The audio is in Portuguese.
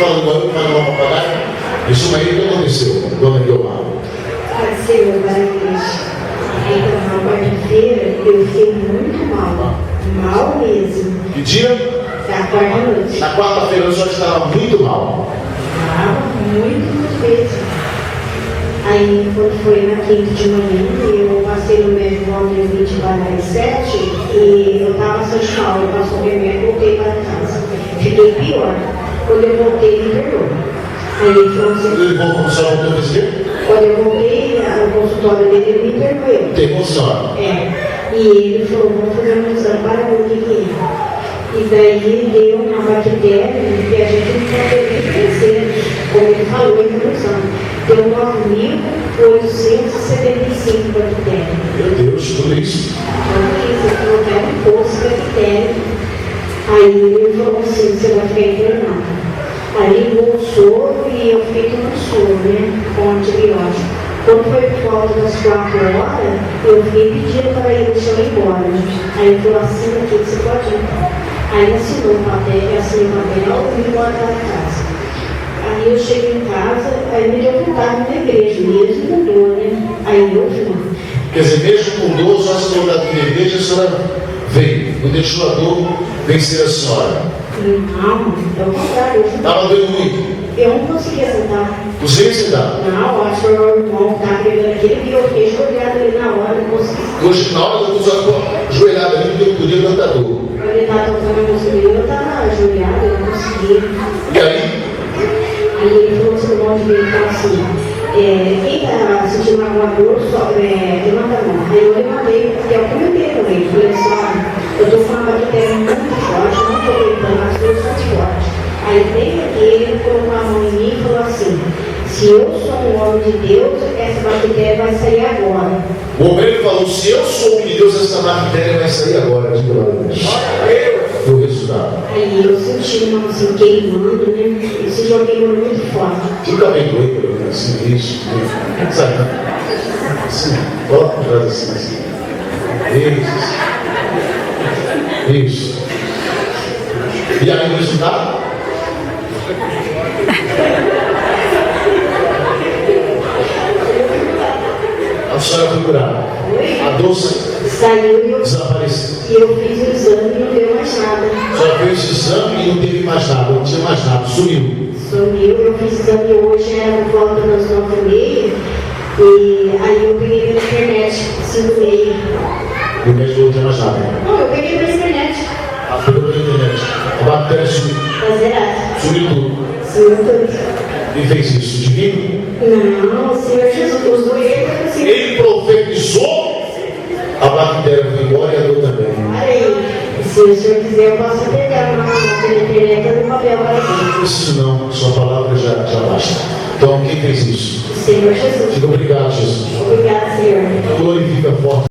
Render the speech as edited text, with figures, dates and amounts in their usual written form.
falando para não papagaio. Isso aí que aconteceu, dona Guilmar. Senhor, para a igreja. Então, na quarta-feira, eu fiquei muito mal. Mal mesmo. Que dia? Da quarta-noite. Na quarta-feira a senhora estava muito mal. Estava muito mesmo. Aí, quando foi na quinta de manhã, eu passei no médico onde eu vim de Banai 7 e eu estava sentindo mal. Eu passei o remédio e voltei para casa. Fiquei pior. Quando eu voltei, ele internou. Aí ele falou assim: Ele voltou, a senhora voltou a dizer? quando eu voltei ao consultório dele, ele me internou. Tem com a senhora? É. E ele falou: vamos fazer um exame para ver o que é. E daí deu uma bactéria que a gente não pode reconhecer, como ele falou em introdução. Deu 9.875 bactérias. Meu Deus, tudo isso. Então, isso falou que é um poço de bactéria. Aí ele falou assim: você vai ficar internado. Aí ligou o soro e eu fiquei tomando soro, né? Com antibiótico. Quando foi por volta das 4 horas, eu fiquei pedindo para ele deixar eu ir embora. Aí ele falou: assina aqui que você pode ir. Aí assinou o papel, assinei o papel e vim embora para casa. Aí eu cheguei em casa, aí me deu vontade na igreja, mesmo com dor, né? Aí eu fui. Quer dizer, mesmo com dor, só se for da igreja, a senhora veio. Não deixou a dor vencer a senhora. Não, pelo contrário, eu fui. Estava doendo muito. Eu não conseguia sentar. Você ia sentar. Não, acho que o meu irmão estava pregando aquele e eu fiquei ajoelhado ali na hora, não consegui. Hoje, na hora que eu estou ajoelhado ali, porque eu podia levantar dor. Quando ele estava tocando a música dele, eu estava ajoelhado, eu não conseguia. E aí? Aí ele falou assim, o irmão de dele falou assim: quem está sentindo alguma dor, levanta a mão. Aí eu levantei, porque é o que eu dei com ele. Falei assim: olha, eu estou com uma bactéria muito forte, não estou aguentando, mas estou muito forte. Aí bem aqui, ele colocou a mão em mim e falou assim: se eu sou um homem de Deus, essa bactéria vai sair agora. O obreiro falou: se eu sou homem de Deus, essa bactéria vai sair agora. Diga lá, o resultado. Aí eu senti uma assim, queimando, né? Esse jogo queimou muito forte. Fica bem doido, assim, isso. Sabe? Assim, coloca por trás assim, assim. Isso. E aí o resultado? A senhora foi curada. A dor Saiu e desapareceu. eu fiz o exame e não deu mais nada. A senhora fez o exame e não teve mais nada, não tinha mais nada, sumiu. Sumiu, eu fiz o exame hoje, era por volta das 9h30. E aí eu peguei pela internet, 5h30. E o médico não tinha mais nada. Não, eu peguei pela internet. A pegou pela internet. A bactéria sumiu. Tá zerado. Sumiu tudo. Sumiu tudo. E fez isso, divino? Não, o Senhor Jesus, os dois, assim. Ele profetizou, a bactéria foi embora e a dor também. Aí, se o Senhor quiser, eu posso pegar uma pela internet no papel para Não mim. preciso não, sua palavra já basta. Então, quem fez isso? O Senhor Jesus. Diga obrigado, Jesus. Obrigado, Senhor. Glorifica forte.